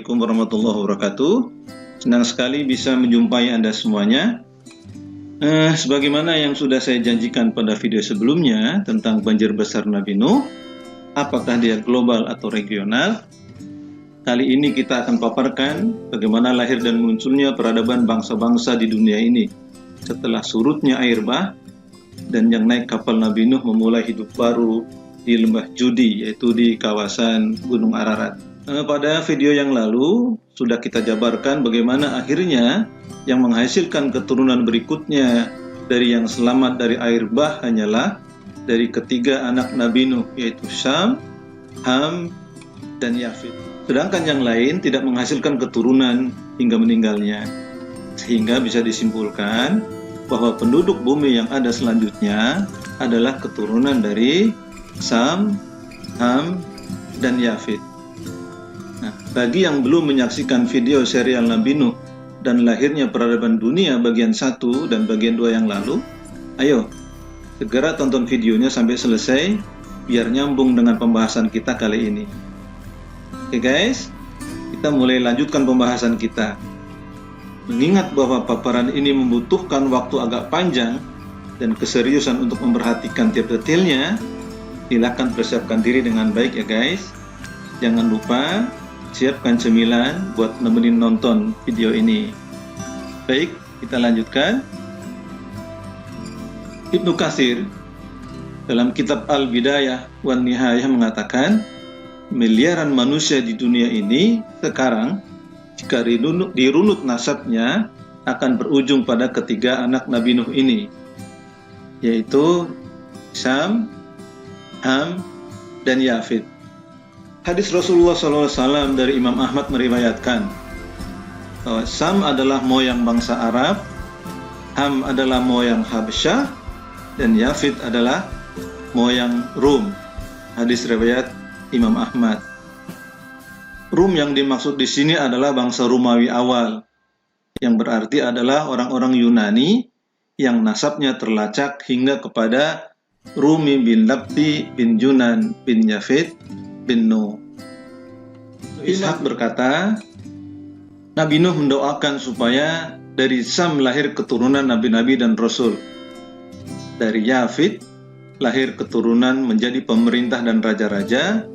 Assalamualaikum warahmatullahi wabarakatuh. Senang sekali bisa menjumpai Anda semuanya. Sebagaimana yang sudah saya janjikan pada video sebelumnya tentang banjir besar Nabi Nuh, apakah dia global atau regional? Kali ini kita akan paparkan bagaimana lahir dan munculnya peradaban bangsa-bangsa di dunia ini setelah surutnya air bah dan yang naik kapal Nabi Nuh memulai hidup baru di lembah Judi, yaitu di kawasan Gunung Ararat. Pada video yang lalu sudah kita jabarkan bagaimana akhirnya yang menghasilkan keturunan berikutnya dari yang selamat dari air bah hanyalah dari ketiga anak Nabi Nuh, yaitu Syam, Ham, dan Yafit. Sedangkan yang lain tidak menghasilkan keturunan hingga meninggalnya. Sehingga bisa disimpulkan bahwa penduduk bumi yang ada selanjutnya adalah keturunan dari Sam, Ham, dan Yafit. Nah, bagi yang belum menyaksikan video serial Nabi Nuh dan lahirnya peradaban dunia bagian 1 dan bagian 2 yang lalu, ayo segera tonton videonya sampai selesai biar nyambung dengan pembahasan kita kali ini. Oke guys, kita mulai lanjutkan pembahasan kita. Mengingat bahwa paparan ini membutuhkan waktu agak panjang dan keseriusan untuk memperhatikan tiap detailnya, silakan persiapkan diri dengan baik ya guys. Jangan lupa siapkan cemilan buat nemenin nonton video ini. Baik, kita lanjutkan. Ibnu Katsir dalam kitab Al-Bidayah wan Nihayah mengatakan, miliaran manusia di dunia ini sekarang jika dirunut nasabnya akan berujung pada ketiga anak Nabi Nuh ini, yaitu Syam, Ham, dan Yafit. Hadis Rasulullah SAW dari Imam Ahmad meriwayatkan bahwa Syam adalah moyang bangsa Arab, Ham adalah moyang Habasyah, dan Yafit adalah moyang Rum. Hadis riwayat Imam Ahmad. Rum yang dimaksud di sini adalah bangsa Romawi awal, yang berarti adalah orang-orang Yunani yang nasabnya terlacak hingga kepada Rumi bin Labdi bin Junan bin Yafit bin Nuh. Ishaq berkata, Nabi Nuh mendoakan supaya dari Sam lahir keturunan nabi-nabi dan rasul. Dari Yafit lahir keturunan menjadi pemerintah dan raja-raja,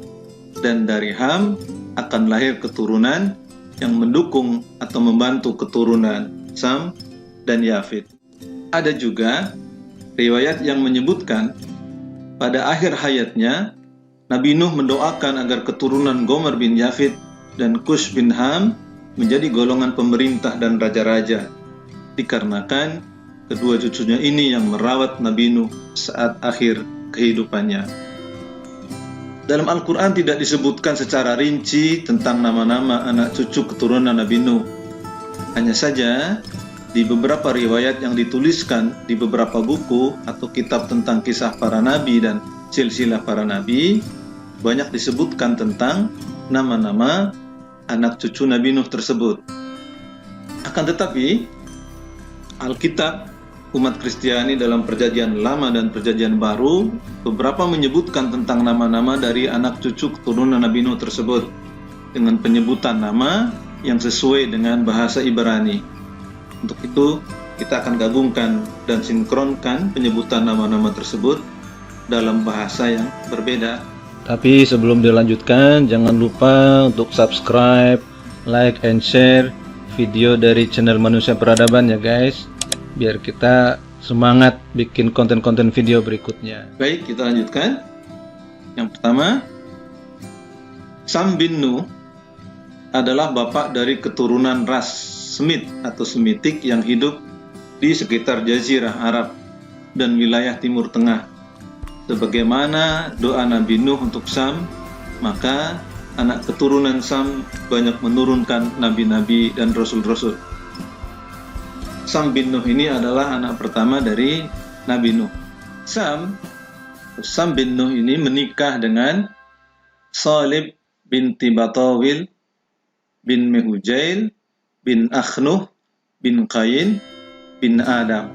dan dari Ham akan lahir keturunan yang mendukung atau membantu keturunan Sam dan Yafit. Ada juga riwayat yang menyebutkan pada akhir hayatnya Nabi Nuh mendoakan agar keturunan Gomer bin Yafit dan Kush bin Ham menjadi golongan pemerintah dan raja-raja, dikarenakan kedua cucunya ini yang merawat Nabi Nuh saat akhir kehidupannya. Dalam Al-Quran tidak disebutkan secara rinci tentang nama-nama anak cucu keturunan Nabi Nuh. Hanya saja di beberapa riwayat yang dituliskan di beberapa buku atau kitab tentang kisah para nabi dan silsilah para nabi, banyak disebutkan tentang nama-nama anak cucu Nabi Nuh tersebut. Akan tetapi, Alkitab umat Kristiani dalam Perjanjian Lama dan Perjanjian Baru beberapa menyebutkan tentang nama-nama dari anak cucu keturunan Nabi Nuh tersebut dengan penyebutan nama yang sesuai dengan bahasa Ibrani. Untuk itu, kita akan gabungkan dan sinkronkan penyebutan nama-nama tersebut dalam bahasa yang berbeda. Tapi sebelum dilanjutkan, jangan lupa untuk subscribe, like, and share video dari channel Manusia Peradaban ya guys, biar kita semangat bikin konten-konten video berikutnya. Baik, kita lanjutkan. Yang pertama, Sam bin Nuh adalah bapak dari keturunan ras Semit atau Semitik yang hidup di sekitar Jazirah Arab dan wilayah Timur Tengah. Sebagaimana doa Nabi Nuh untuk Sam, maka anak keturunan Sam banyak menurunkan nabi-nabi dan rasul-rasul. Sam bin Nuh ini adalah anak pertama dari Nabi Nuh. Sam bin Nuh ini menikah dengan Salib binti Batawil bin Mehujail bin Akhnuh bin Qayin bin Adam.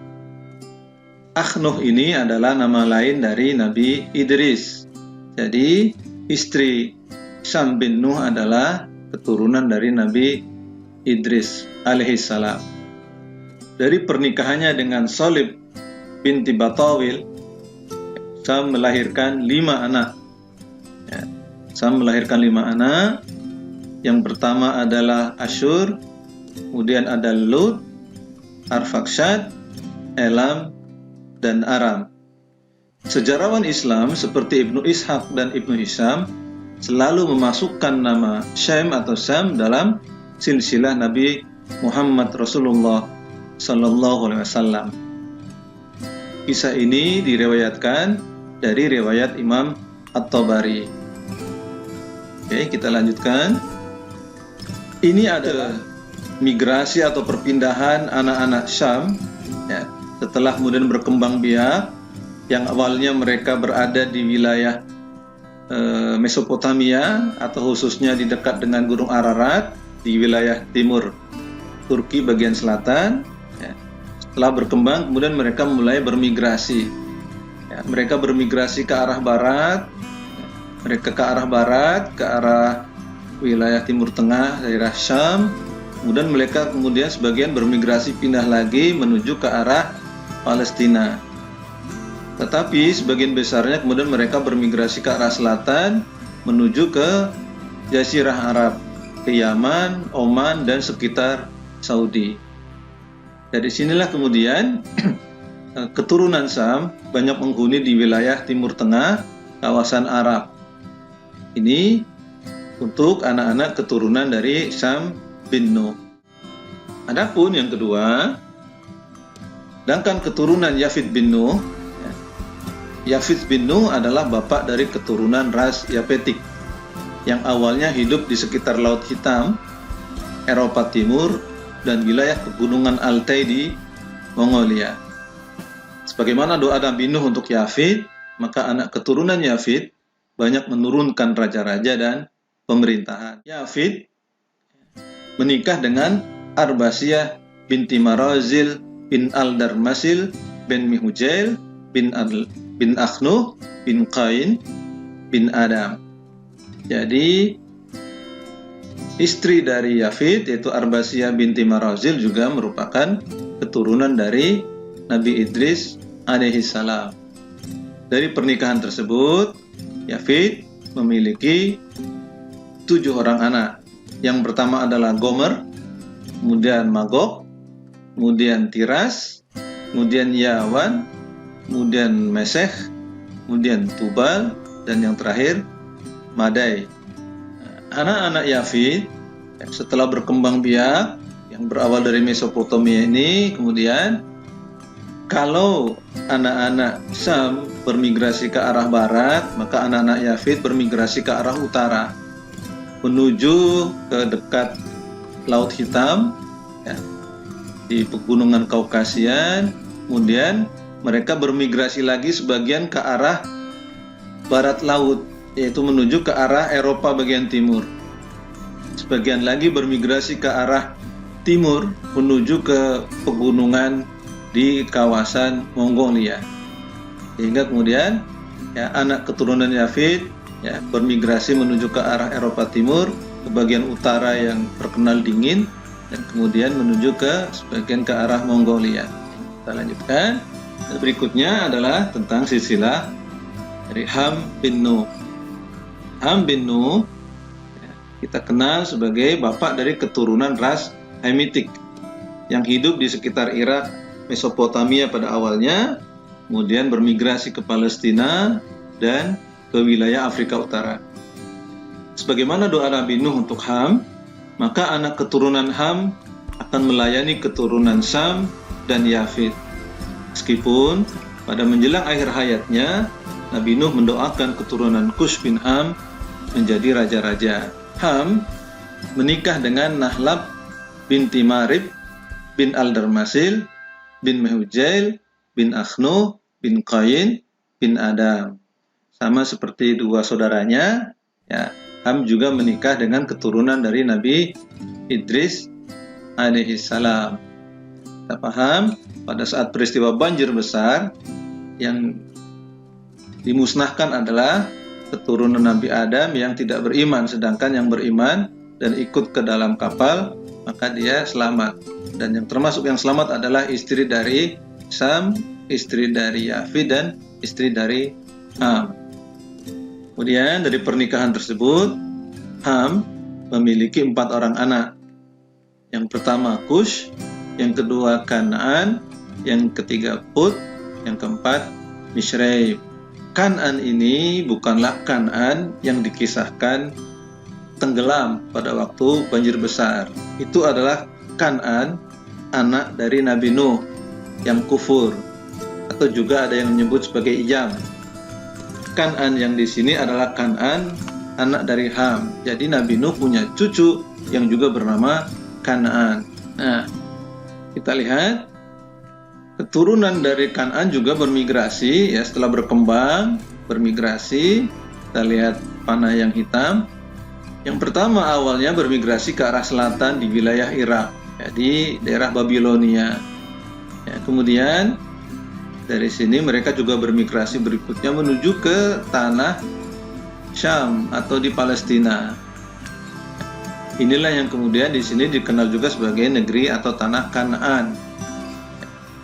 Akhnuh ini adalah nama lain dari Nabi Idris. Jadi istri Sam bin Nuh adalah keturunan dari Nabi Idris alaihissalam. Dari pernikahannya dengan Solib binti Batawil, Sam melahirkan 5 anak. Sam melahirkan 5 anak. Yang pertama adalah Asyur, kemudian ada Lut, Arfaksad, Elam, dan Aram. Sejarawan Islam seperti Ibnu Ishaq dan Ibnu Hisham selalu memasukkan nama Syam atau Sam dalam silsilah Nabi Muhammad Rasulullah Sallallahu Alaihi Wasallam. Kisah ini diriwayatkan dari riwayat Imam At-Tabari. Oke, kita lanjutkan. Ini adalah migrasi atau perpindahan anak-anak Syam setelah kemudian berkembang biak, yang awalnya mereka berada di wilayah Mesopotamia atau khususnya di dekat dengan Gunung Ararat di wilayah timur Turki bagian selatan. Setelah berkembang kemudian mereka mulai bermigrasi. Mereka bermigrasi ke arah barat, ke arah wilayah Timur Tengah, daerah Syam. Kemudian sebagian bermigrasi pindah lagi menuju ke arah Palestina. Tetapi sebagian besarnya kemudian mereka bermigrasi ke arah selatan menuju ke Jazirah Arab, ke Yaman, Oman, dan sekitar Saudi. Dari sinilah kemudian keturunan Sam banyak menghuni di wilayah Timur Tengah, kawasan Arab. Ini untuk anak-anak keturunan dari Sam bin Nuh. Adapun yang kedua, sedangkan keturunan Yafid bin Nuh, Yafid bin Nuh adalah bapak dari keturunan ras Yapetik yang awalnya hidup di sekitar Laut Hitam, Eropa Timur, dan wilayah pegunungan Altai di Mongolia. Sebagaimana doa Nabi Nuh untuk Yafid, maka anak keturunan Yafid banyak menurunkan raja-raja dan pemerintahan. Yafid menikah dengan Arbasiyah binti Marazil bin Al-Darmasil bin Mihujail bin Akhnuh bin Qain bin Adam. Jadi istri dari Yafid yaitu Arbasiyah binti Marazil juga merupakan keturunan dari Nabi Idris alaihissalam. Dari pernikahan tersebut, Yafid memiliki 7 orang anak. Yang pertama adalah Gomer, kemudian Magog, kemudian Tiras, kemudian Yawan, kemudian Mesech, kemudian Tubal, dan yang terakhir Madai. Anak-anak Yafid setelah berkembang biak yang berawal dari Mesopotamia ini, kemudian kalau anak-anak Sam bermigrasi ke arah barat, maka anak-anak Yafid bermigrasi ke arah utara menuju ke dekat Laut Hitam di pegunungan Kaukasian. Kemudian mereka bermigrasi lagi sebagian ke arah barat laut, yaitu menuju ke arah Eropa bagian timur. Sebagian lagi bermigrasi ke arah timur menuju ke pegunungan di kawasan Mongolia. Sehingga kemudian anak keturunan Yafid bermigrasi menuju ke arah Eropa Timur, ke bagian utara yang terkenal dingin, dan kemudian menuju ke sebagian ke arah Mongolia. Kita lanjutkan. Berikutnya adalah tentang silsilah dari Ham bin Nuh. Ham bin Nuh kita kenal sebagai bapak dari keturunan ras Hamitik yang hidup di sekitar Irak, Mesopotamia pada awalnya, kemudian bermigrasi ke Palestina dan ke wilayah Afrika Utara. Sebagaimana doa Nabi Nuh untuk Ham, maka anak keturunan Ham akan melayani keturunan Sam dan Yafid. Meskipun pada menjelang akhir hayatnya, Nabi Nuh mendoakan keturunan Kush bin Ham menjadi raja-raja. Ham menikah dengan Nahlab binti Marib bin Al-Darmasil bin Mehujail bin Akhnuh bin Qain bin Adam. Sama seperti 2 saudaranya, Ham juga menikah dengan keturunan dari Nabi Idris alaihissalam. Kita paham pada saat peristiwa banjir besar yang dimusnahkan adalah keturunan Nabi Adam yang tidak beriman, sedangkan yang beriman dan ikut ke dalam kapal, maka dia selamat. Dan yang termasuk yang selamat adalah istri dari Sam, istri dari Yafid, dan istri dari Ham. Kemudian dari pernikahan tersebut, Ham memiliki 4 orang anak. Yang pertama Kush, yang kedua Kan'an, yang ketiga Put, yang keempat Mishraim. Kan'an ini bukanlah Kan'an yang dikisahkan tenggelam pada waktu banjir besar. Itu adalah Kan'an, anak dari Nabi Nuh yang kufur, atau juga ada yang menyebut sebagai Iyam. Kan'an yang di sini adalah Kan'an, anak dari Ham. Jadi Nabi Nuh punya cucu yang juga bernama Kan'an. Nah, kita lihat keturunan dari Kan'an juga bermigrasi, ya, setelah berkembang, bermigrasi. Kita lihat panah yang hitam. Yang pertama awalnya bermigrasi ke arah selatan di wilayah Irak, ya, di daerah Babilonia. Ya, kemudian dari sini mereka juga bermigrasi berikutnya menuju ke tanah Syam atau di Palestina. Inilah yang kemudian di sini dikenal juga sebagai negeri atau tanah Kan'an.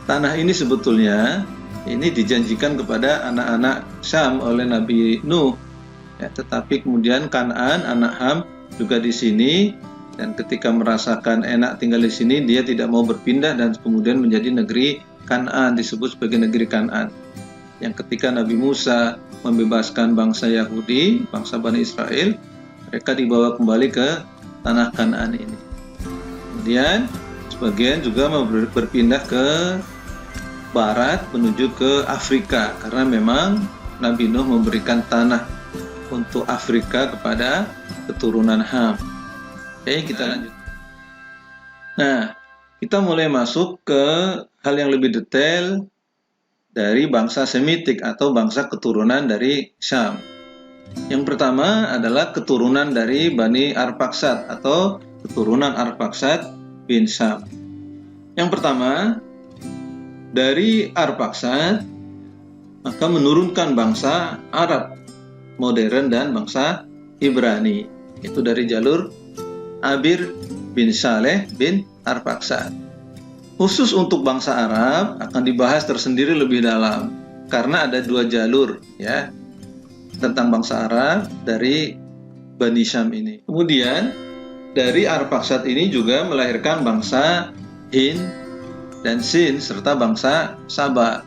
Tanah ini sebetulnya ini dijanjikan kepada anak-anak Syam oleh Nabi Nuh. Ya, tetapi kemudian Kan'an, anak Ham, juga di sini, dan ketika merasakan enak tinggal di sini, dia tidak mau berpindah dan kemudian menjadi negeri Kan'an, disebut sebagai negeri Kan'an. Yang ketika Nabi Musa membebaskan bangsa Yahudi, bangsa Bani Israel, mereka dibawa kembali ke tanah Kan'an ini. Kemudian sebagian juga berpindah ke barat menuju ke Afrika, karena memang Nabi Nuh memberikan tanah untuk Afrika kepada keturunan Ham. Oke, kita lanjut. Nah, kita mulai masuk ke hal yang lebih detail dari bangsa Semitik atau bangsa keturunan dari Syam. Yang pertama adalah keturunan dari Bani Arphaxad atau keturunan Arphaxad bin Syam. Yang pertama, dari Arphaxad maka menurunkan bangsa Arab modern dan bangsa Ibrani. Itu dari jalur Abir bin Saleh bin Arphaxad. Khusus untuk bangsa Arab akan dibahas tersendiri lebih dalam karena ada 2 jalur, ya, tentang bangsa Arab dari Bani Syam ini. Kemudian dari Arphaxad ini juga melahirkan bangsa Hind dan Sin serta bangsa Saba.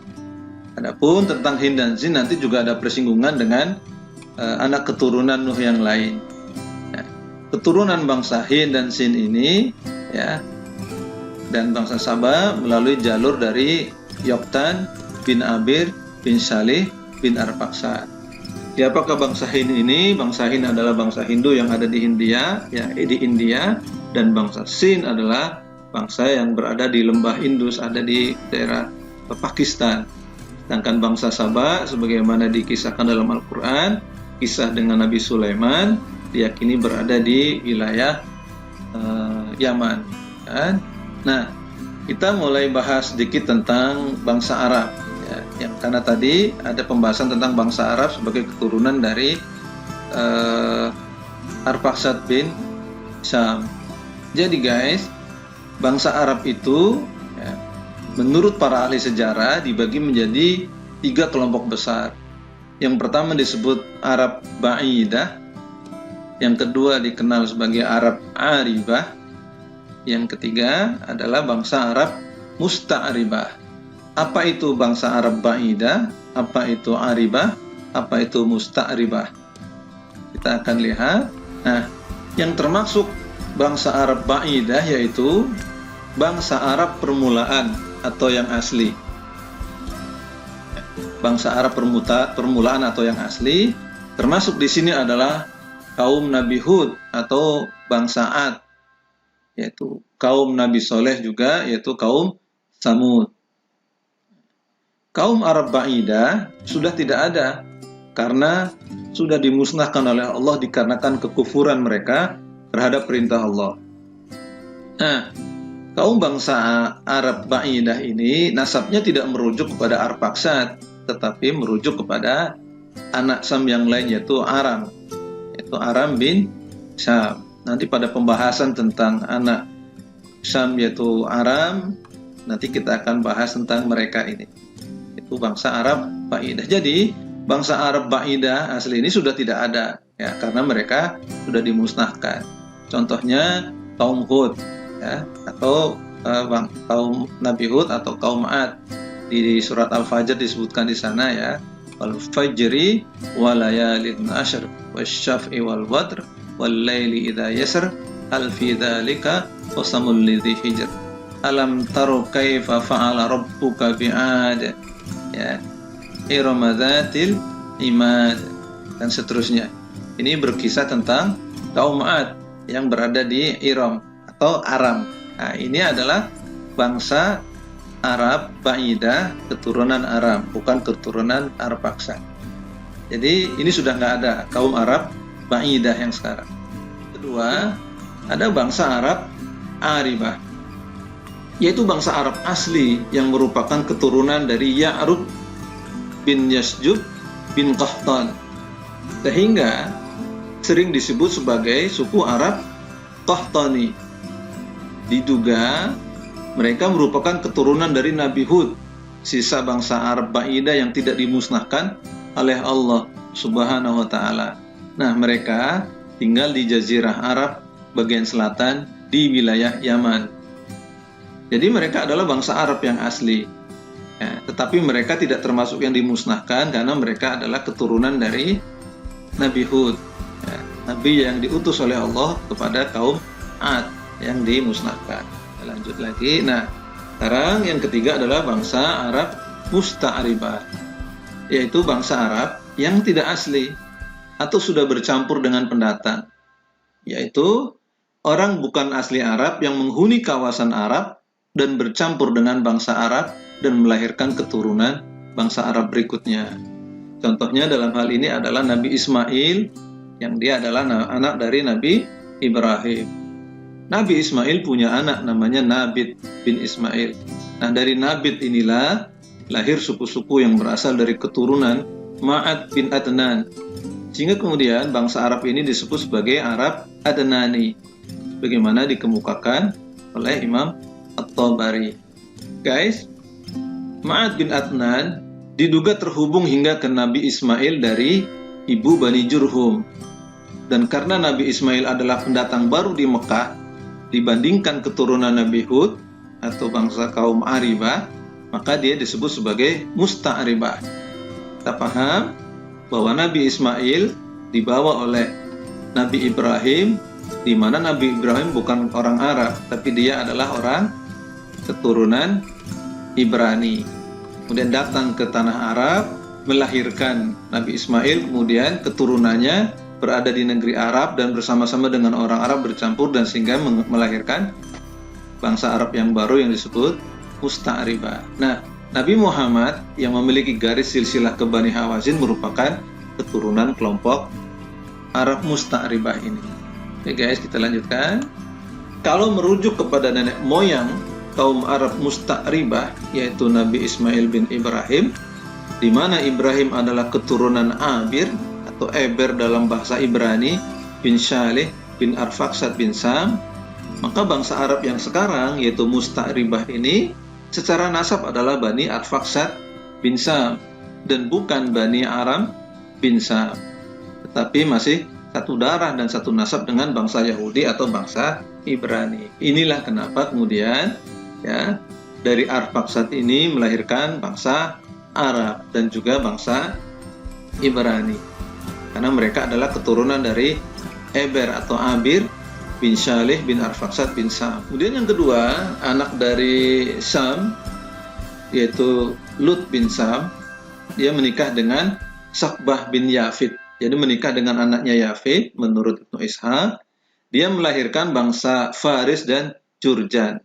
Adapun tentang Hind dan Sin nanti juga ada persinggungan dengan anak keturunan Nuh yang lain. Nah, keturunan bangsa Hind dan Sin ini, ya, dan bangsa Saba melalui jalur dari Yoktan bin Abir bin Salih bin Arphaxad. Siapakah bangsa Hind ini? Bangsa Hind adalah bangsa Hindu yang ada di India, ya, di India, dan bangsa Sin adalah bangsa yang berada di lembah Indus, ada di daerah Pakistan. Sedangkan bangsa Saba, sebagaimana dikisahkan dalam Al-Quran, kisah dengan Nabi Sulaiman, diyakini berada di wilayah Yaman, kan? Nah, kita mulai bahas sedikit tentang bangsa Arab, ya, yang karena tadi ada pembahasan tentang bangsa Arab sebagai keturunan dari Arphaxad bin Syam. Jadi guys, bangsa Arab itu, ya, menurut para ahli sejarah dibagi menjadi 3 kelompok besar. Yang pertama disebut Arab Ba'idah, yang kedua dikenal sebagai Arab Aribah, yang ketiga adalah bangsa Arab Musta'ribah. Apa itu bangsa Arab Ba'idah? Apa itu Aribah? Apa itu Musta'ribah? Kita akan lihat. Nah, yang termasuk bangsa Arab Ba'idah yaitu bangsa Arab permulaan atau yang asli. Bangsa Arab permulaan atau yang asli, termasuk di sini adalah kaum Nabi Hud atau bangsa Ad, yaitu kaum Nabi Soleh juga, yaitu kaum Samud. Kaum Arab Ba'idah sudah tidak ada karena sudah dimusnahkan oleh Allah dikarenakan kekufuran mereka terhadap perintah Allah. Nah, kaum bangsa Arab Ba'idah ini nasabnya tidak merujuk kepada Arphaxad, tetapi merujuk kepada anak Sam yang lain, yaitu Aram bin Syam. nanti pada pembahasan tentang anak Syam yaitu Aram, nanti kita akan bahas tentang mereka ini. Itu bangsa Arab Ba'idah. Jadi bangsa Arab Ba'idah asli ini sudah tidak ada ya, karena mereka sudah dimusnahkan. Contohnya kaum Hud ya, atau kaum Nabi Hud atau kaum Ad. Di surat Al-Fajr disebutkan di sana ya, wal fajri walayalin ashr wasyaf'i wal watr wal laili idza yasr hal fi dzalika qasamul lidzi hijr alam taru kaifa fa'ala rabbuka bi'ad ya irama dzatil imad dan seterusnya. Ini berkisah tentang kaum Ad yang berada di Iram atau Aram. Nah, ini adalah bangsa Arab Ba'idah, keturunan Aram, bukan keturunan Arab Paksa. Jadi ini sudah nggak ada kaum Arab Ba'idah yang sekarang. Kedua, ada bangsa Arab Aribah, yaitu bangsa Arab asli yang merupakan keturunan dari Ya'rub bin Yasjub bin Qahtan, sehingga sering disebut sebagai suku Arab Qahtani. Diduga mereka merupakan keturunan dari Nabi Hud, sisa bangsa Arab Ba'idah yang tidak dimusnahkan oleh Allah Subhanahu wa Ta'ala. Nah, mereka tinggal di Jazirah Arab bagian selatan di wilayah Yaman. Jadi mereka adalah bangsa Arab yang asli. Ya, tetapi mereka tidak termasuk yang dimusnahkan karena mereka adalah keturunan dari Nabi Hud, ya, Nabi yang diutus oleh Allah kepada kaum Ad yang dimusnahkan. Lanjut lagi. Nah, sekarang yang ketiga adalah bangsa Arab Musta'ribah, yaitu bangsa Arab yang tidak asli atau sudah bercampur dengan pendatang, yaitu orang bukan asli Arab yang menghuni kawasan Arab dan bercampur dengan bangsa Arab dan melahirkan keturunan bangsa Arab berikutnya. Contohnya dalam hal ini adalah Nabi Ismail, yang dia adalah anak dari Nabi Ibrahim. Nabi Ismail punya anak namanya Nabit bin Ismail. Nah, dari Nabit inilah lahir suku-suku yang berasal dari keturunan Ma'ad bin Adnan. Sehingga kemudian bangsa Arab ini disebut sebagai Arab Adnani, bagaimana dikemukakan oleh Imam At-Tabari. Guys, Ma'ad bin Adnan diduga terhubung hingga ke Nabi Ismail dari ibu Bani Jurhum. Dan karena Nabi Ismail adalah pendatang baru di Mekah dibandingkan keturunan Nabi Hud atau bangsa kaum Aribah, maka dia disebut sebagai Musta'ribah. Kita paham bahwa Nabi Ismail dibawa oleh Nabi Ibrahim, di mana Nabi Ibrahim bukan orang Arab, tapi dia adalah orang keturunan Ibrani. Kemudian datang ke tanah Arab, melahirkan Nabi Ismail, kemudian keturunannya berada di negeri Arab dan bersama-sama dengan orang Arab bercampur dan sehingga melahirkan bangsa Arab yang baru yang disebut Musta'ribah. Nah, Nabi Muhammad yang memiliki garis silsilah ke Bani Hawazin merupakan keturunan kelompok Arab Musta'ribah ini. Oke guys, kita lanjutkan. Kalau merujuk kepada nenek moyang kaum Arab Musta'ribah, yaitu Nabi Ismail bin Ibrahim, di mana Ibrahim adalah keturunan Abir atau Eber dalam bahasa Ibrani, bin Shalih bin Arfaksad bin Sam, maka bangsa Arab yang sekarang yaitu Musta'ribah ini secara nasab adalah Bani Arfaksad bin Sam dan bukan Bani Aram bin Sam, tetapi masih satu darah dan satu nasab dengan bangsa Yahudi atau bangsa Ibrani. Inilah kenapa kemudian ya dari Arfaksad ini melahirkan bangsa Arab dan juga bangsa Ibrani, karena mereka adalah keturunan dari Eber atau Abir bin Shalih bin Arfaksad bin Sam. Kemudian yang kedua, anak dari Sam, yaitu Lut bin Sam, dia menikah dengan Sakbah bin Yafid. Jadi menikah dengan anaknya Yafid, menurut Ibnu Ishaq, dia melahirkan bangsa Faris dan Jurjan.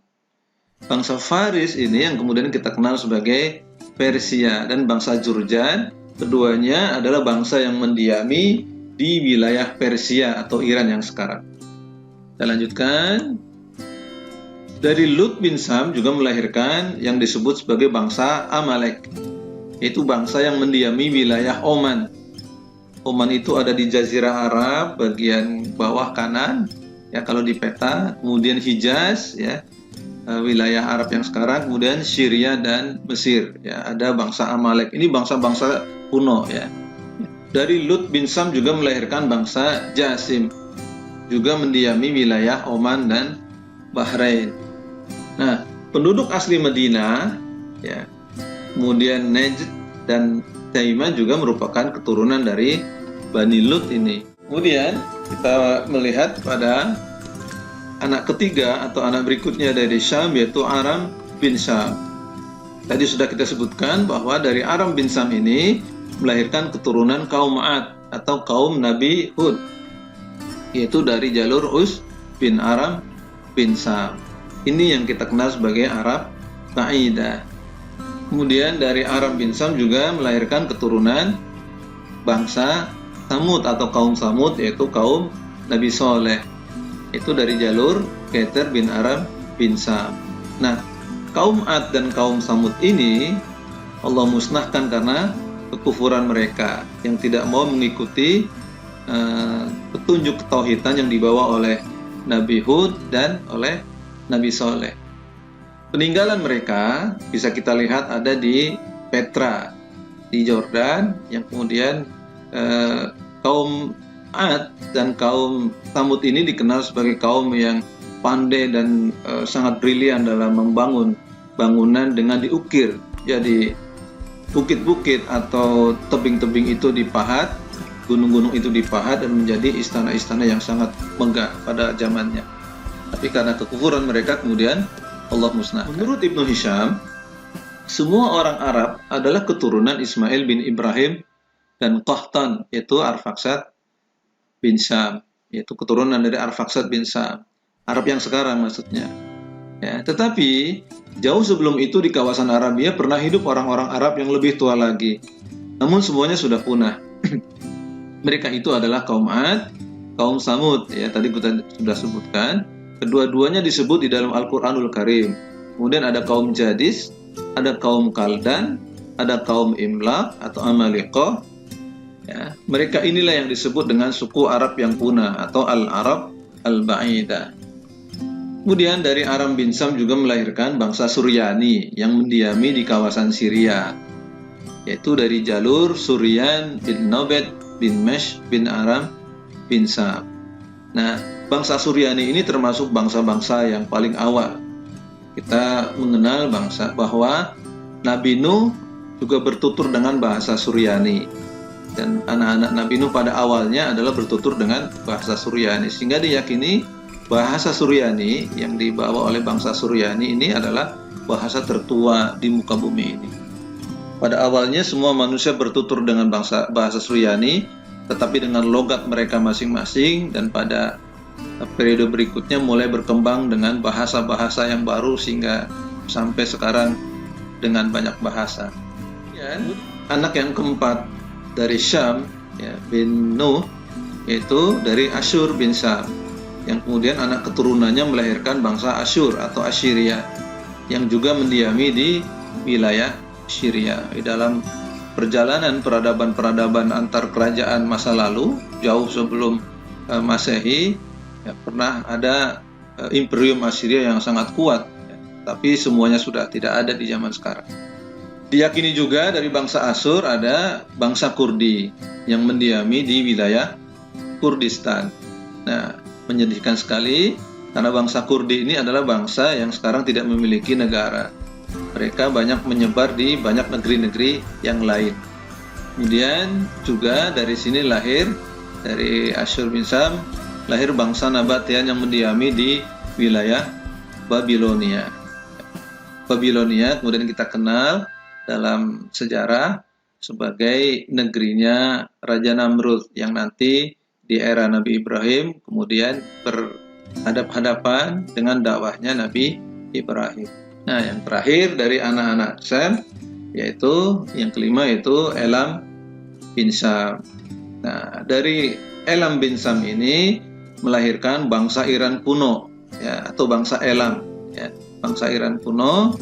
Bangsa Faris ini yang kemudian kita kenal sebagai Persia, dan bangsa Jurjan, keduanya adalah bangsa yang mendiami di wilayah Persia atau Iran yang sekarang. Kita lanjutkan. Dari Lut bin Sam juga melahirkan yang disebut sebagai bangsa Amalek, yaitu bangsa yang mendiami wilayah Oman. Oman itu ada di Jazirah Arab bagian bawah kanan, ya kalau di peta, kemudian Hijaz ya, wilayah Arab yang sekarang, kemudian Syria dan Mesir ya, ada bangsa Amalek. Ini bangsa-bangsa kuno ya. Dari Lut bin Sam juga melahirkan bangsa Jasim, juga mendiami wilayah Oman dan Bahrain. Nah, penduduk asli Madinah ya, kemudian Najd dan Taiman juga merupakan keturunan dari Bani Lut ini. Kemudian kita melihat pada anak ketiga atau anak berikutnya dari Syam, yaitu Aram bin Syam. Tadi sudah kita sebutkan bahwa dari Aram bin Syam ini melahirkan keturunan kaum Ad atau kaum Nabi Hud, yaitu dari jalur Us bin Aram bin Syam. Ini yang kita kenal sebagai Arab Ba'idah. Kemudian dari Aram bin Syam juga melahirkan keturunan bangsa Samud atau kaum Samud, yaitu kaum Nabi Soleh, itu dari jalur Keter bin Aram bin Syam. Nah, kaum Ad dan kaum Samud ini Allah musnahkan karena kekufuran mereka yang tidak mau mengikuti petunjuk ketauhidan yang dibawa oleh Nabi Hud dan oleh Nabi Soleh. Peninggalan mereka bisa kita lihat ada di Petra di Jordan, yang kemudian kaum Ad dan kaum Samud ini dikenal sebagai kaum yang pandai dan sangat brilian dalam membangun bangunan dengan diukir. Jadi bukit-bukit atau tebing-tebing itu dipahat, gunung-gunung itu dipahat dan menjadi istana-istana yang sangat megah pada zamannya. Tapi karena kekufuran mereka kemudian Allah musnahkan. Menurut Ibnu Hisham, semua orang Arab adalah keturunan Ismail bin Ibrahim dan Qahtan, yaitu Arfaksad bin Syam, yaitu keturunan dari Arfaksad bin Syam. Arab yang sekarang maksudnya. Ya, tetapi jauh sebelum itu di kawasan Arabia pernah hidup orang-orang Arab yang lebih tua lagi. Namun semuanya sudah punah. Mereka itu adalah kaum Ad, kaum Samud, ya tadi kita sudah sebutkan. Kedua-duanya disebut di dalam Al-Qur'anul Karim. Kemudian ada kaum Jadis, ada kaum Kaldan, ada kaum Imlaq atau Amaliqah. Ya, mereka inilah yang disebut dengan suku Arab yang punah atau Al-Arab Al-Ba'idah. Kemudian dari Aram bin Syam juga melahirkan bangsa Suryani yang mendiami di kawasan Syria, yaitu dari jalur Suryan bin Nobet bin Mesh bin Aram bin Syam. Nah, bangsa Suryani ini termasuk bangsa-bangsa yang paling awal. Kita mengenal bangsa bahwa Nabi Nuh juga bertutur dengan bahasa Suryani, dan anak-anak Nabi Nuh pada awalnya adalah bertutur dengan bahasa Suryani, sehingga diyakini bahasa Suryani yang dibawa oleh bangsa Suryani ini adalah bahasa tertua di muka bumi ini. Pada awalnya semua manusia bertutur dengan bahasa Suryani, tetapi dengan logat mereka masing-masing, dan pada periode berikutnya mulai berkembang dengan bahasa-bahasa yang baru sehingga sampai sekarang dengan banyak bahasa. Dan anak yang keempat dari Syam ya, bin Nuh, yaitu dari Asyur bin Syam, yang kemudian anak keturunannya melahirkan bangsa Asyur atau Assyria yang juga mendiami di wilayah Syria. Di dalam perjalanan peradaban-peradaban antar kerajaan masa lalu, jauh sebelum Masehi, ya, pernah ada Imperium Assyria yang sangat kuat, ya, tapi semuanya sudah tidak ada di zaman sekarang. Diyakini juga dari bangsa Asyur ada bangsa Kurdi yang mendiami di wilayah Kurdistan. Nah, menyedihkan sekali karena bangsa Kurdi ini adalah bangsa yang sekarang tidak memiliki negara. Mereka banyak menyebar di banyak negeri-negeri yang lain. Kemudian juga dari sini lahir, dari Asyur bin Syam, lahir bangsa Nabatian yang mendiami di wilayah Babilonia. Babilonia kemudian kita kenal dalam sejarah sebagai negerinya Raja Namrud yang nanti di era Nabi Ibrahim kemudian berhadap-hadapan dengan dakwahnya Nabi Ibrahim. Nah, yang terakhir dari anak-anak Sem, yaitu yang kelima yaitu Elam bin Syam. Nah, dari Elam bin Syam ini melahirkan bangsa Iran kuno, ya, atau bangsa Elam, ya, bangsa Iran kuno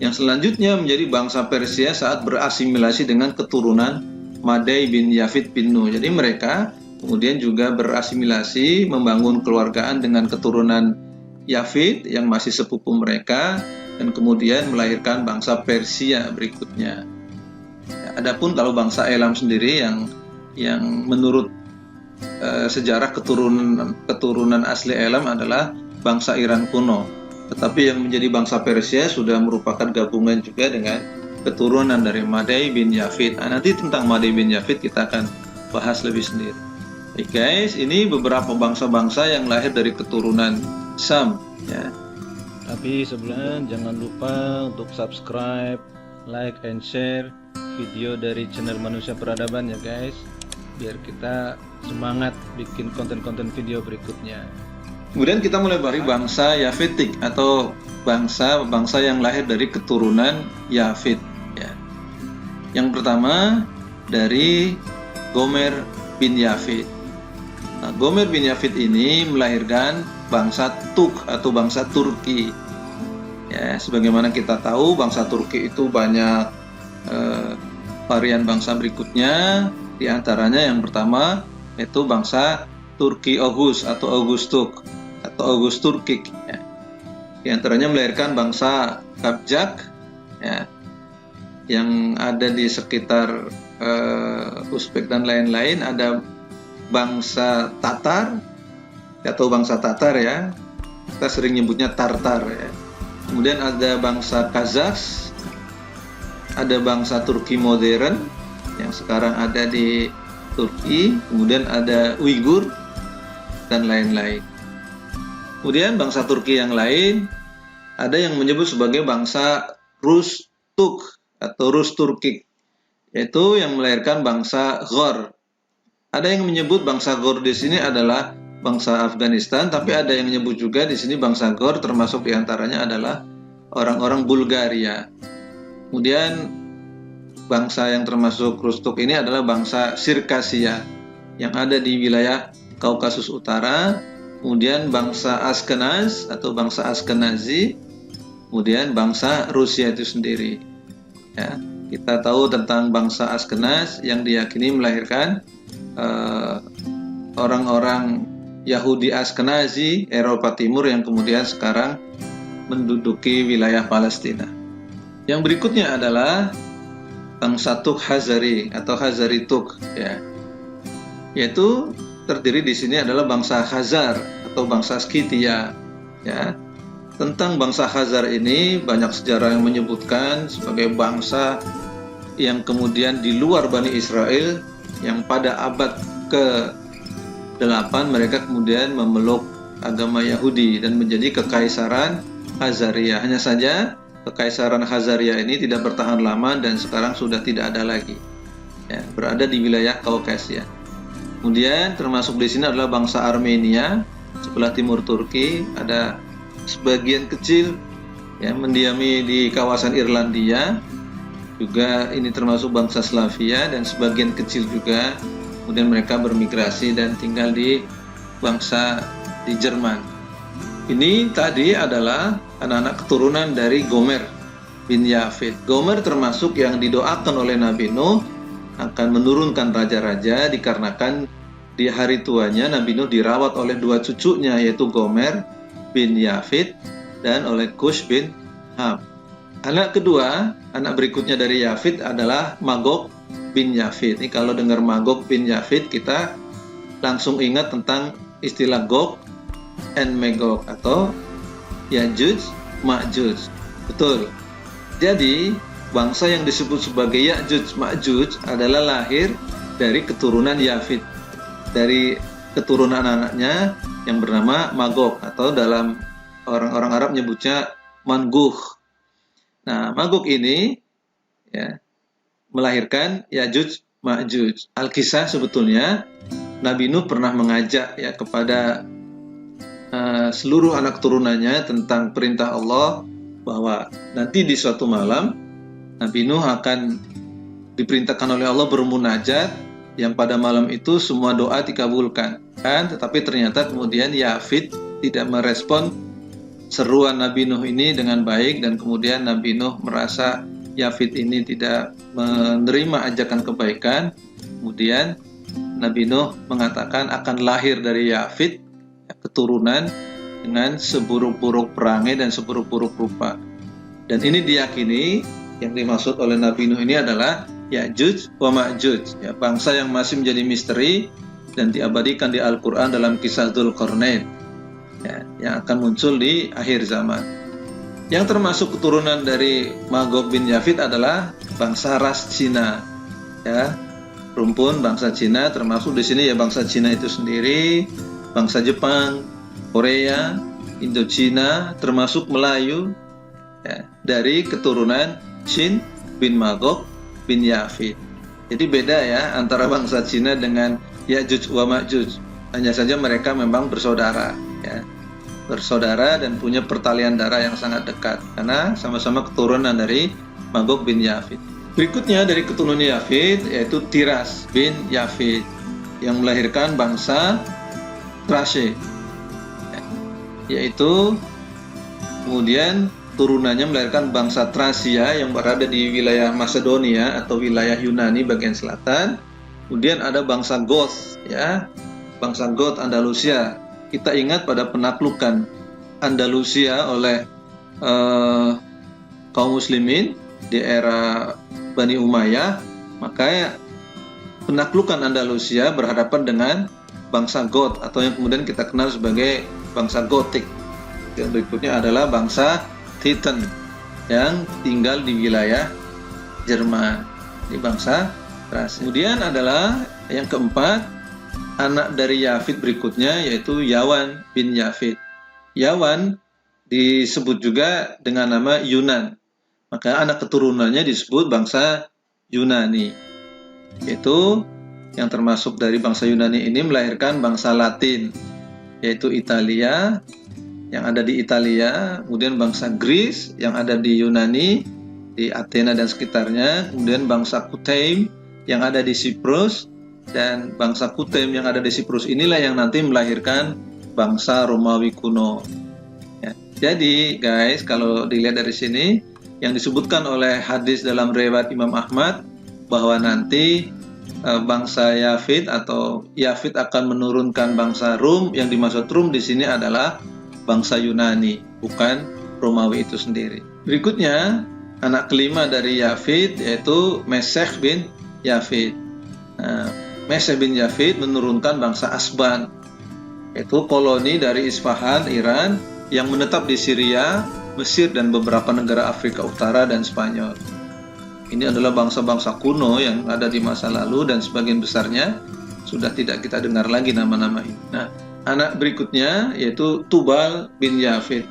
yang selanjutnya menjadi bangsa Persia saat berasimilasi dengan keturunan Madai bin Yafid bin Nuh. Jadi mereka kemudian juga berasimilasi, membangun keluargaan dengan keturunan Yafid yang masih sepupu mereka, dan kemudian melahirkan bangsa Persia berikutnya. Adapun kalau bangsa Elam sendiri yang menurut sejarah keturunan asli Elam adalah bangsa Iran kuno. Tetapi yang menjadi bangsa Persia sudah merupakan gabungan juga dengan keturunan dari Madai bin Yafid. Nanti tentang Madai bin Yafid kita akan bahas lebih sendiri. Oke guys, ini beberapa bangsa-bangsa yang lahir dari keturunan Sam. Ya. Tapi sebelumnya jangan lupa untuk subscribe, like, and share video dari channel Manusia Peradaban ya guys, biar kita semangat bikin konten-konten video berikutnya. Kemudian kita mulai dari bangsa Yafitik atau bangsa yang lahir dari keturunan Yafid. Ya. Yang pertama dari Gomer bin Yafid. Nah, Gomer bin Yafid ini melahirkan bangsa Tuk atau bangsa Turki. Ya, sebagaimana kita tahu bangsa Turki itu banyak varian bangsa berikutnya. Di antaranya yang pertama yaitu bangsa Turki Oghuz atau Oghuztuk atau Oghuz Turkik. Ya. Di antaranya melahirkan bangsa Kabjak, ya, yang ada di sekitar Uzbek dan lain-lain. Ada bangsa Tatar atau bangsa Tatar ya, kita sering nyebutnya Tartar ya. Kemudian ada bangsa Kazaks, ada bangsa Turki modern yang sekarang ada di Turki, kemudian ada Uighur dan lain-lain. Kemudian bangsa Turki yang lain ada yang menyebut sebagai bangsa Rus-Tuk atau Rus-Turkik, yaitu yang melahirkan bangsa Ghor. Ada yang menyebut bangsa Ghor di sini adalah bangsa Afghanistan, tapi ada yang menyebut juga di sini bangsa Ghor termasuk diantaranya adalah orang-orang Bulgaria. Kemudian bangsa yang termasuk Rustuk ini adalah bangsa Sirkasia yang ada di wilayah Kaukasus Utara. Kemudian bangsa Askenaz atau bangsa Askenazi, kemudian bangsa Rusia itu sendiri. Ya, kita tahu tentang bangsa Askenaz yang diyakini melahirkan orang-orang Yahudi Askenazi Eropa Timur yang kemudian sekarang menduduki wilayah Palestina. Yang berikutnya adalah bangsa Tuk Hazari atau Hazari Tuk, ya, yaitu terdiri di sini adalah bangsa Khazar atau bangsa Skythia. Ya, tentang bangsa Khazar ini banyak sejarah yang menyebutkan sebagai bangsa yang kemudian di luar Bani Israel, yang pada abad ke-8 mereka kemudian memeluk agama Yahudi dan menjadi kekaisaran Khazaria. Hanya saja kekaisaran Khazaria ini tidak bertahan lama dan sekarang sudah tidak ada lagi. Ya, berada di wilayah Kaukasia. Kemudian termasuk di sini adalah bangsa Armenia sebelah timur Turki. Ada sebagian kecil yang mendiami di kawasan Irlandia. Juga ini termasuk bangsa Slavia dan sebagian kecil juga kemudian mereka bermigrasi dan tinggal di bangsa di Jerman. Ini tadi adalah anak-anak keturunan dari Gomer bin Yafid. Gomer termasuk yang didoakan oleh Nabi Nuh akan menurunkan raja-raja dikarenakan di hari tuanya Nabi Nuh dirawat oleh dua cucunya, yaitu Gomer bin Yafid dan oleh Kush bin Ham. Anak kedua, anak berikutnya dari Yafid adalah Magog bin Yafid. Ini kalau dengar Magog bin Yafid kita langsung ingat tentang istilah Gog and Magog atau Yajuj Ma'juj. Betul. Jadi bangsa yang disebut sebagai Yajuj Ma'juj adalah lahir dari keturunan Yafid, dari keturunan anaknya yang bernama Magog atau dalam orang-orang Arab menyebutnya Manguh. Nah, Magog ini ya, melahirkan Yajuj Ma'juj. Al-Kisah sebetulnya Nabi Nuh pernah mengajak ya kepada seluruh anak turunannya tentang perintah Allah bahwa nanti di suatu malam Nabi Nuh akan diperintahkan oleh Allah bermunajat yang pada malam itu semua doa dikabulkan kan, tetapi ternyata kemudian Yafid tidak merespon seruan Nabi Nuh ini dengan baik dan kemudian Nabi Nuh merasa Yafid ini tidak menerima ajakan kebaikan. Kemudian Nabi Nuh mengatakan akan lahir dari Yafid keturunan dengan seburuk-buruk perangai dan seburuk-buruk rupa. Dan ini diyakini yang dimaksud oleh Nabi Nuh ini adalah Ya'juj wa Ma'juj, ya, bangsa yang masih menjadi misteri dan diabadikan di Al-Quran dalam kisah Dzulqarnain, ya, yang akan muncul di akhir zaman. Yang termasuk keturunan dari Magog bin Yafid adalah bangsa ras Cina, ya, rumpun bangsa Cina, termasuk di sini ya bangsa Cina itu sendiri, bangsa Jepang, Korea, Indochina, termasuk Melayu, ya, dari keturunan Shin bin Magog bin Yafid. Jadi beda ya antara bangsa Cina dengan Ya'juj wa Ma'juj. Hanya saja mereka memang bersaudara, ya, bersaudara dan punya pertalian darah yang sangat dekat karena sama-sama keturunan dari Magog bin Yafid. Berikutnya dari keturunan Yafid yaitu Tiras bin Yafid yang melahirkan bangsa Thrace, yaitu kemudian turunannya melahirkan bangsa Tracia yang berada di wilayah Macedonia atau wilayah Yunani bagian selatan. Kemudian ada bangsa Goth, ya, bangsa Goth Andalusia. Kita ingat pada penaklukan Andalusia oleh kaum muslimin di era Bani Umayyah, maka penaklukan Andalusia berhadapan dengan bangsa Goth atau yang kemudian kita kenal sebagai bangsa Gotik. Yang berikutnya adalah bangsa Titan yang tinggal di wilayah Jerman. Ini bangsa ras. Kemudian adalah yang keempat, anak dari Yafid berikutnya yaitu Yawan bin Yafid. Yawan disebut juga dengan nama Yunan. Maka anak keturunannya disebut bangsa Yunani. Yaitu yang termasuk dari bangsa Yunani ini melahirkan bangsa Latin, yaitu Italia, yang ada di Italia, kemudian bangsa Greece yang ada di Yunani, di Athena dan sekitarnya, kemudian bangsa Kutem yang ada di Siprus, dan bangsa Kutem yang ada di Siprus inilah yang nanti melahirkan bangsa Romawi kuno. Ya. Jadi guys, kalau dilihat dari sini, yang disebutkan oleh hadis dalam riwayat Imam Ahmad bahwa nanti bangsa Yafid atau Yafid akan menurunkan bangsa Rum, yang dimaksud Rum di sini adalah bangsa Yunani, bukan Romawi itu sendiri. Berikutnya, anak kelima dari Yafid yaitu Mesech bin Yafid. Mesech bin Yafid menurunkan bangsa Asban, yaitu koloni dari Isfahan, Iran, yang menetap di Syria, Mesir, dan beberapa negara Afrika Utara dan Spanyol. Ini adalah bangsa-bangsa kuno yang ada di masa lalu dan sebagian besarnya sudah tidak kita dengar lagi nama-nama ini. Nah, anak berikutnya yaitu Tubal bin Yafid.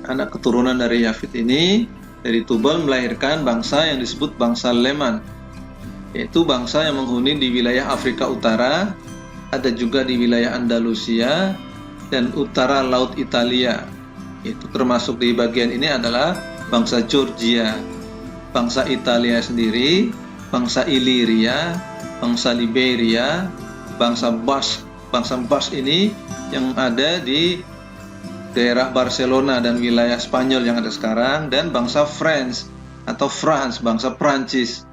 Anak keturunan dari Yafid ini, dari Tubal melahirkan bangsa yang disebut bangsa Leman, yaitu bangsa yang menghuni di wilayah Afrika Utara, ada juga di wilayah Andalusia dan utara Laut Italia. Itu termasuk di bagian ini adalah bangsa Georgia, bangsa Italia sendiri, bangsa Iliria, bangsa Liberia, bangsa Basque. Bangsa Basque ini yang ada di daerah Barcelona dan wilayah Spanyol yang ada sekarang, dan bangsa France atau France, bangsa Prancis.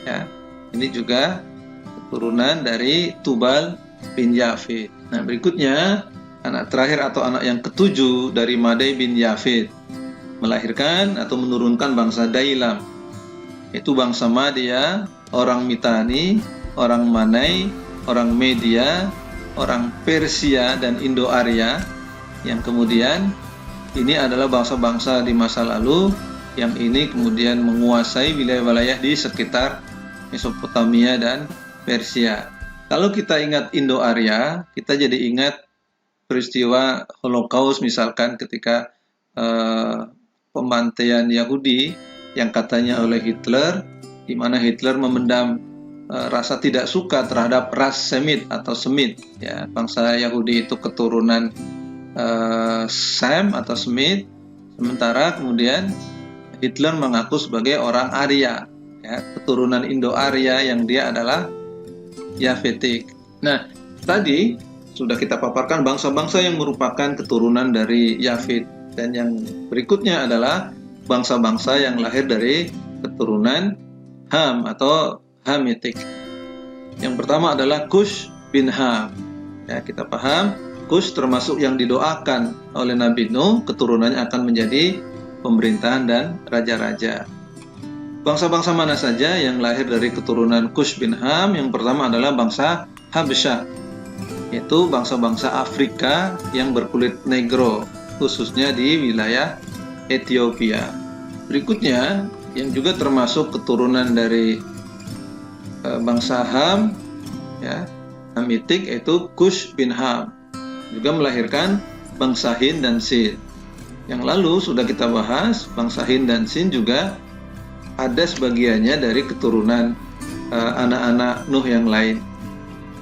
Ya, ini juga keturunan dari Tubal bin Yafid. Nah, berikutnya anak terakhir atau anak yang ketujuh dari Madai bin Yafid melahirkan atau menurunkan bangsa Dailam, yaitu bangsa Madia, orang Mitani, orang Manai, orang Media, orang Persia, dan Indo-Arya, yang kemudian ini adalah bangsa-bangsa di masa lalu yang ini kemudian menguasai wilayah-wilayah di sekitar Mesopotamia dan Persia. Kalau kita ingat Indo-Arya, kita jadi ingat peristiwa Holocaust misalkan ketika pembantaian Yahudi yang katanya oleh Hitler, di mana Hitler memendam rasa tidak suka terhadap ras Semit atau Semit, ya, bangsa Yahudi itu keturunan Sem atau Semit, sementara kemudian Hitler mengaku sebagai orang Arya, ya, keturunan Indo-Arya yang dia adalah Yafitik. Nah, tadi sudah kita paparkan bangsa-bangsa yang merupakan keturunan dari Yafid, dan yang berikutnya adalah bangsa-bangsa yang lahir dari keturunan Ham atau Hamitik. Yang pertama adalah Kush bin Ham. Ya, kita paham, Kush termasuk yang didoakan oleh Nabi Nuh, keturunannya akan menjadi pemerintahan dan raja-raja. Bangsa-bangsa mana saja yang lahir dari keturunan Kush bin Ham? Yang pertama adalah bangsa Habasyah, yaitu bangsa-bangsa Afrika yang berkulit negro, khususnya di wilayah Ethiopia. Berikutnya, yang juga termasuk keturunan dari bangsa Ham, ya, Hamitik, yaitu Kush bin Ham, juga melahirkan bangsa Hind dan Sin. Yang lalu sudah kita bahas, bangsa Hind dan Sin juga ada sebagiannya dari keturunan anak-anak Nuh yang lain.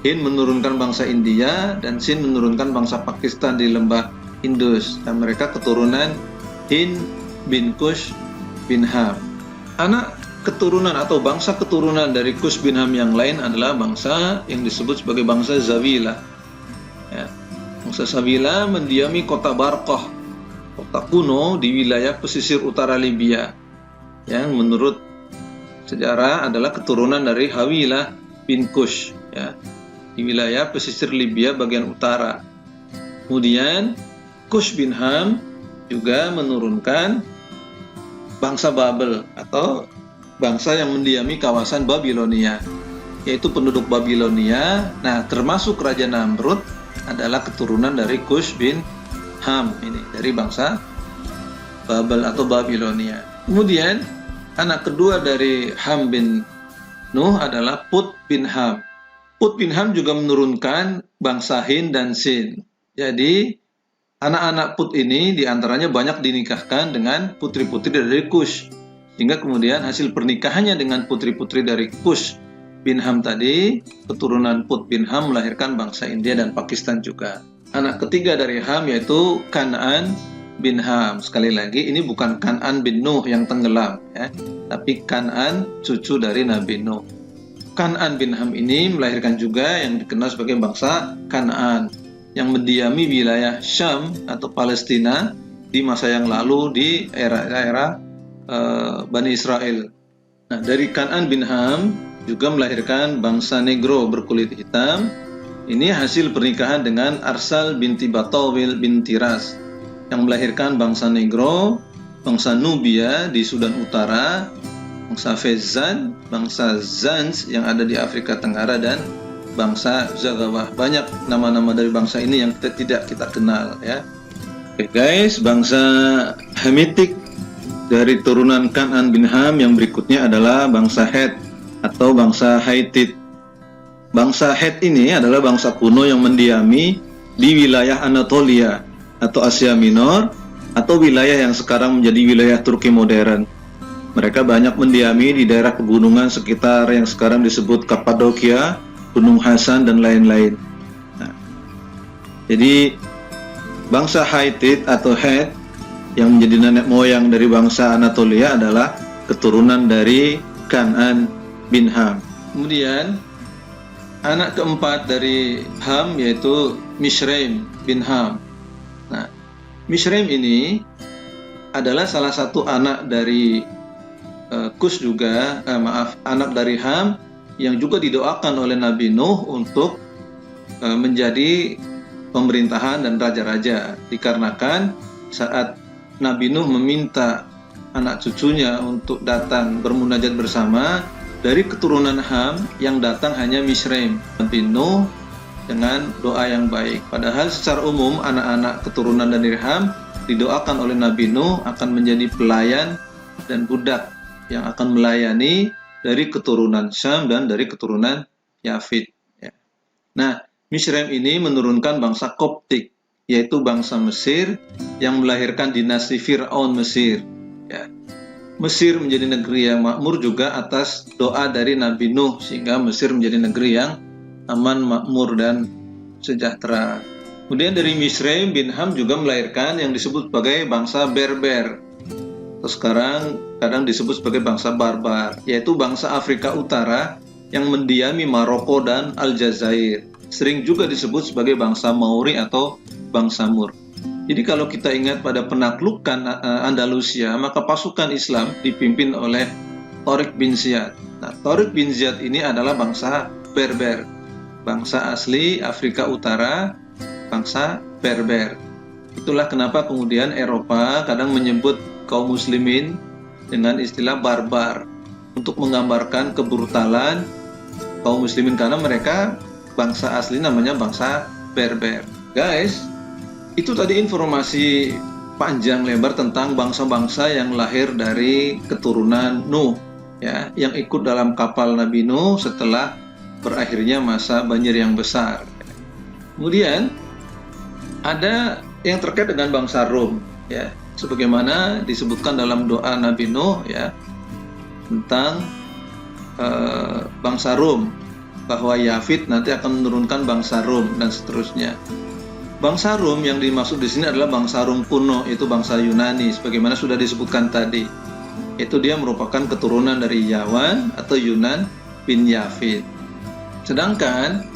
Hind menurunkan bangsa India dan Sin menurunkan bangsa Pakistan di lembah Indus, dan mereka keturunan Hind bin Kush bin Ham. Anak keturunan atau bangsa keturunan dari Kush bin Ham yang lain adalah bangsa yang disebut sebagai bangsa Zawila. Ya. Bangsa Zawila mendiami kota Barqah, kota kuno di wilayah pesisir utara Libya, yang menurut sejarah adalah keturunan dari Hawilah bin Kush, ya, di wilayah pesisir Libya bagian utara. Kemudian Kush bin Ham juga menurunkan bangsa Babel atau bangsa yang mendiami kawasan Babilonia, yaitu penduduk Babilonia. Nah, termasuk Raja Namrud adalah keturunan dari Kush bin Ham, ini dari bangsa Babel atau Babilonia. Kemudian anak kedua dari Ham bin Nuh adalah Put bin Ham. Put bin Ham juga menurunkan bangsa Hind dan Sin. Jadi anak-anak Put ini diantaranya banyak dinikahkan dengan putri-putri dari Kush, sehingga kemudian hasil pernikahannya dengan putri-putri dari Kush bin Ham tadi, keturunan Put bin Ham melahirkan bangsa India dan Pakistan juga. Anak ketiga dari Ham yaitu Kan'an bin Ham. Sekali lagi, ini bukan Kan'an bin Nuh yang tenggelam, ya, tapi Kan'an cucu dari Nabi Nuh. Kan'an bin Ham ini melahirkan juga yang dikenal sebagai bangsa Kan'an, yang mendiami wilayah Syam atau Palestina di masa yang lalu di era Bani Israel. Nah, dari Kan'an bin Ham juga melahirkan bangsa negro berkulit hitam. Ini hasil pernikahan dengan Arsal binti Batawil binti Ras, yang melahirkan bangsa negro, bangsa Nubia di Sudan Utara, bangsa Fezzan, bangsa Zanj yang ada di Afrika Tenggara, dan bangsa Zagawah. Banyak nama-nama dari bangsa ini yang tidak kita kenal, ya. Oke guys, bangsa Hamitik dari turunan Kan'an bin Ham yang berikutnya adalah bangsa Het atau bangsa Haitit. Bangsa Het ini adalah bangsa kuno yang mendiami di wilayah Anatolia atau Asia Minor, atau wilayah yang sekarang menjadi wilayah Turki modern. Mereka banyak mendiami di daerah pegunungan sekitar yang sekarang disebut Kapadokia, Gunung Hasan, dan lain-lain. Nah, jadi bangsa Haitit atau Het yang menjadi nenek moyang dari bangsa Anatolia adalah keturunan dari Kan'an bin Ham. Kemudian anak keempat dari Ham yaitu Mishraim bin Ham. Nah, Mishraim ini adalah salah satu anak dari Kush juga, anak dari Ham yang juga didoakan oleh Nabi Nuh untuk menjadi pemerintahan dan raja-raja, dikarenakan saat Nabi Nuh meminta anak cucunya untuk datang bermunajat bersama, dari keturunan Ham yang datang hanya Mishraim. Nabi Nuh dengan doa yang baik. Padahal secara umum anak-anak keturunan dari Ham didoakan oleh Nabi Nuh akan menjadi pelayan dan budak yang akan melayani dari keturunan Syam dan dari keturunan Yafid. Ya. Nah, Mishraim ini menurunkan bangsa Koptik, yaitu bangsa Mesir yang melahirkan dinasti Fir'aun Mesir. Ya. Mesir menjadi negeri yang makmur juga atas doa dari Nabi Nuh, sehingga Mesir menjadi negeri yang aman, makmur, dan sejahtera. Kemudian dari Mishraim bin Ham juga melahirkan yang disebut sebagai bangsa Berber, atau sekarang kadang disebut sebagai bangsa Barbar, yaitu bangsa Afrika Utara yang mendiami Maroko dan Aljazair. Sering juga disebut sebagai bangsa Mauri atau bangsa Mur. Jadi kalau kita ingat pada penaklukan Andalusia, maka pasukan Islam dipimpin oleh Tariq bin Ziyad. Nah, Tariq bin Ziyad ini adalah bangsa Berber, bangsa asli Afrika Utara, bangsa Berber. Itulah kenapa kemudian Eropa kadang menyebut kaum muslimin dengan istilah barbar untuk menggambarkan kebrutalan kaum muslimin karena mereka bangsa asli namanya bangsa Berber. Guys, itu tadi informasi panjang lebar tentang bangsa-bangsa yang lahir dari keturunan Nuh, ya, yang ikut dalam kapal Nabi Nuh setelah berakhirnya masa banjir yang besar. Kemudian ada yang terkait dengan bangsa Rom, ya, sebagaimana disebutkan dalam doa Nabi Nuh, ya, tentang bangsa Rom, bahwa Yafid nanti akan menurunkan bangsa Rom dan seterusnya. Bangsa Rom yang dimaksud di sini adalah bangsa Rom kuno, yaitu bangsa Yunani, sebagaimana sudah disebutkan tadi. Itu dia merupakan keturunan dari Yawan atau Yunan bin Yafid. Sedangkan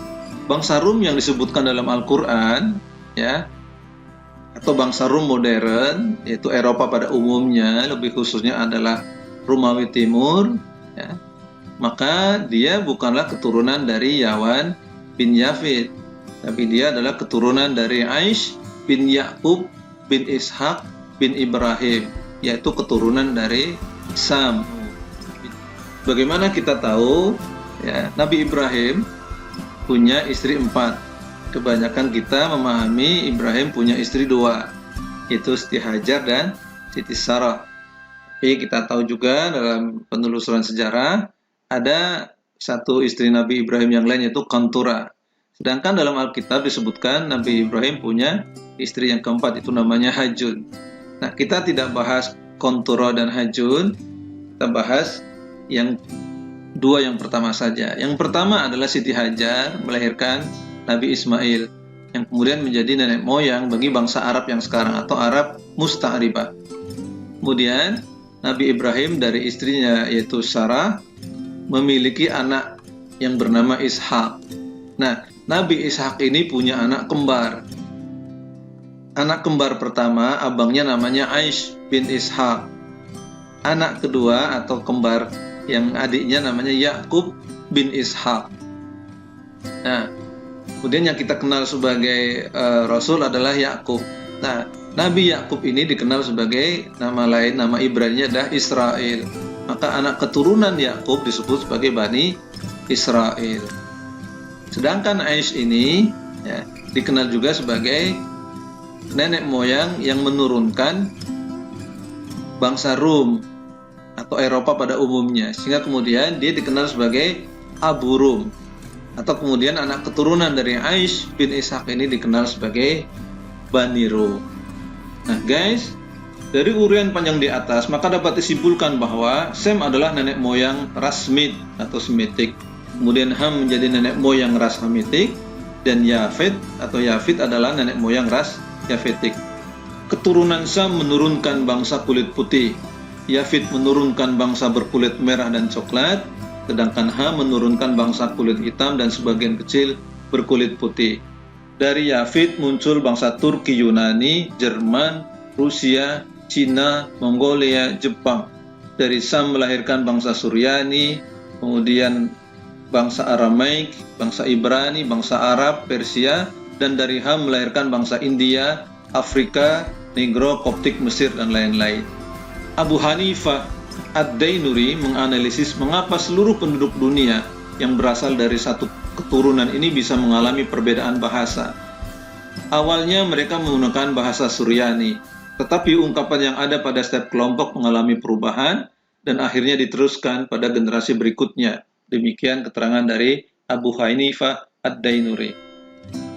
bangsa Rom yang disebutkan dalam Al-Quran, ya, atau bangsa Rom modern, yaitu Eropa pada umumnya, lebih khususnya adalah Romawi Timur, ya, maka dia bukanlah keturunan dari Yawan bin Yafid, tapi dia adalah keturunan dari Aish bin Yakub bin Ishak bin Ibrahim, yaitu keturunan dari Sam. Bagaimana kita tahu, ya, Nabi Ibrahim punya istri 4. Kebanyakan kita memahami Ibrahim punya istri 2, yaitu Siti Hajar dan Siti Sarah. Tapi kita tahu juga dalam penelusuran sejarah ada satu istri Nabi Ibrahim yang lain, yaitu Kantura. Sedangkan dalam Alkitab disebutkan Nabi Ibrahim punya istri yang keempat, itu namanya Hajun. Nah, kita tidak bahas Kantura dan Hajun, kita bahas yang 2 yang pertama saja. Yang pertama adalah Siti Hajar melahirkan Nabi Ismail, yang kemudian menjadi nenek moyang bagi bangsa Arab yang sekarang atau Arab Musta'ribah. Kemudian Nabi Ibrahim dari istrinya yaitu Sarah memiliki anak yang bernama Ishak. Nah, Nabi Ishak ini punya anak kembar. Anak kembar pertama, abangnya namanya Aish bin Ishak. Anak kedua atau kembar yang adiknya namanya Yakub bin Ishak. Nah, kemudian yang kita kenal sebagai Rasul adalah Yakub. Nah, Nabi Yakub ini dikenal sebagai nama lain, nama Ibrani adalah Israel. Maka anak keturunan Yakub disebut sebagai Bani Israel. Sedangkan Aish ini, ya, dikenal juga sebagai nenek moyang yang menurunkan bangsa Rum atau Eropa pada umumnya, sehingga kemudian dia dikenal sebagai Abu Rum, atau kemudian anak keturunan dari Aish bin Ishak ini dikenal sebagai Bani Rum. Nah guys, dari uraian panjang di atas maka dapat disimpulkan bahwa Sem adalah nenek moyang ras Semit atau Semitik. Kemudian Ham menjadi nenek moyang ras Hamitik, dan Yafid atau Yafid adalah nenek moyang ras Yafetik. Keturunan Sam menurunkan bangsa kulit putih, Yafid menurunkan bangsa berkulit merah dan coklat, sedangkan Ham menurunkan bangsa kulit hitam dan sebagian kecil berkulit putih. Dari Yafid muncul bangsa Turki, Yunani, Jerman, Rusia, Cina, Mongolia, Jepang. Dari Sam melahirkan bangsa Suryani, kemudian bangsa Aramaik, bangsa Ibrani, bangsa Arab, Persia, dan dari Ham melahirkan bangsa India, Afrika, Negro, Koptik, Mesir, dan lain-lain. Abu Hanifah Ad-Dainuri menganalisis mengapa seluruh penduduk dunia yang berasal dari satu keturunan ini bisa mengalami perbedaan bahasa. Awalnya mereka menggunakan bahasa Suryani, tetapi ungkapan yang ada pada setiap kelompok mengalami perubahan dan akhirnya diteruskan pada generasi berikutnya. Demikian keterangan dari Abu Hanifah Ad-Dainuri.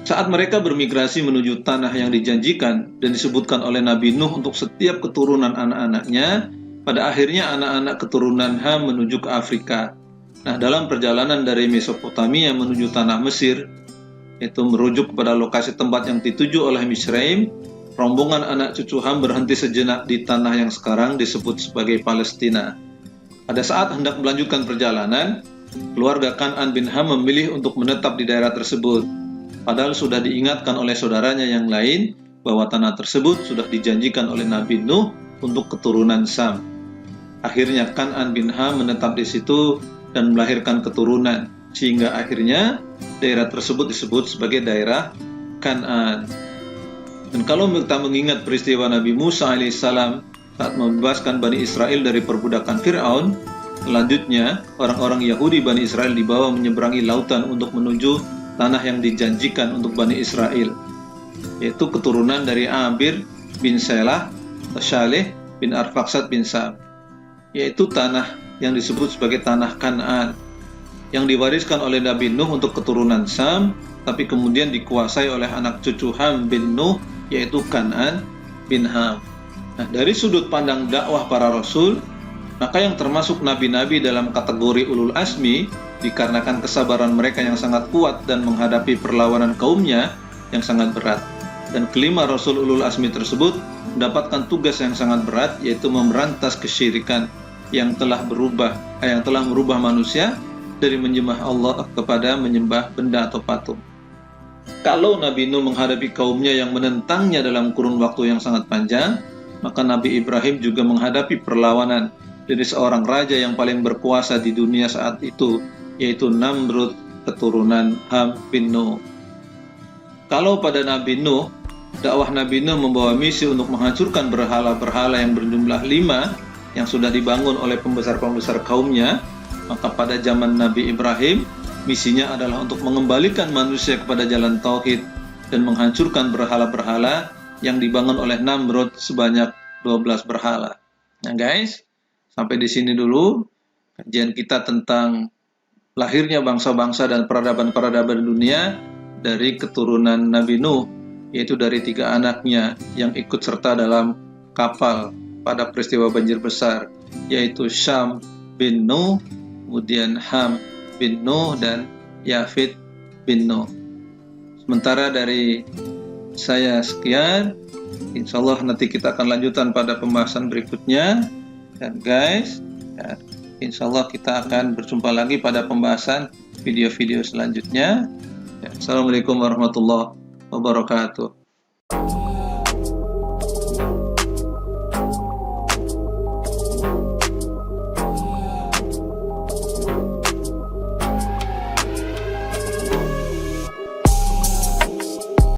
Saat mereka bermigrasi menuju tanah yang dijanjikan dan disebutkan oleh Nabi Nuh untuk setiap keturunan anak-anaknya, pada akhirnya anak-anak keturunan Ham menuju ke Afrika. Nah, dalam perjalanan dari Mesopotamia menuju tanah Mesir, itu merujuk kepada lokasi tempat yang dituju oleh Misraim, rombongan anak cucu Ham berhenti sejenak di tanah yang sekarang disebut sebagai Palestina. Pada saat hendak melanjutkan perjalanan, keluarga Kan'an bin Ham memilih untuk menetap di daerah tersebut. Padahal sudah diingatkan oleh saudaranya yang lain bahwa tanah tersebut sudah dijanjikan oleh Nabi Nuh untuk keturunan Sam. Akhirnya Kan'an bin Ham menetap di situ dan melahirkan keturunan, sehingga akhirnya daerah tersebut disebut sebagai daerah Kan'an. Dan kalau kita mengingat peristiwa Nabi Musa alaihissalam saat membebaskan Bani Israel dari perbudakan Fir'aun, selanjutnya orang-orang Yahudi Bani Israel dibawa menyeberangi lautan untuk menuju tanah yang dijanjikan untuk Bani Israel, yaitu keturunan dari Abir bin Selah, Shaleh bin Arfaksad bin Sam, yaitu tanah yang disebut sebagai tanah Kan'an, yang diwariskan oleh Nabi Nuh untuk keturunan Sam, tapi kemudian dikuasai oleh anak cucu Ham bin Nuh, yaitu Kan'an bin Ham. Nah, dari sudut pandang dakwah para rasul, maka yang termasuk nabi-nabi dalam kategori ulul azmi dikarenakan kesabaran mereka yang sangat kuat dan menghadapi perlawanan kaumnya yang sangat berat. Dan kelima rasul ulul azmi tersebut mendapatkan tugas yang sangat berat, yaitu memberantas kesyirikan yang telah merubah manusia dari menyembah Allah kepada menyembah benda atau patung. Kalau Nabi Nuh menghadapi kaumnya yang menentangnya dalam kurun waktu yang sangat panjang, maka Nabi Ibrahim juga menghadapi perlawanan dari seorang raja yang paling berkuasa di dunia saat itu, yaitu Namrud, keturunan Ham bin Nuh. Kalau pada Nabi Nuh, dakwah Nabi Nuh membawa misi untuk menghancurkan berhala-berhala yang berjumlah 5 yang sudah dibangun oleh pembesar-pembesar kaumnya, maka pada zaman Nabi Ibrahim, misinya adalah untuk mengembalikan manusia kepada jalan tauhid dan menghancurkan berhala-berhala yang dibangun oleh Namrud sebanyak 12 berhala. Nah guys, sampai di sini dulu kajian kita tentang lahirnya bangsa-bangsa dan peradaban-peradaban dunia dari keturunan Nabi Nuh, yaitu dari 3 anaknya yang ikut serta dalam kapal pada peristiwa banjir besar, yaitu Syam bin Nuh, kemudian Ham bin Nuh, dan Yafid bin Nuh. Sementara dari saya sekian, insya Allah nanti kita akan lanjutkan pada pembahasan berikutnya. Dan guys, ya, insya Allah kita akan berjumpa lagi pada pembahasan video-video selanjutnya. Ya, Assalamualaikum warahmatullahi wabarakatuh.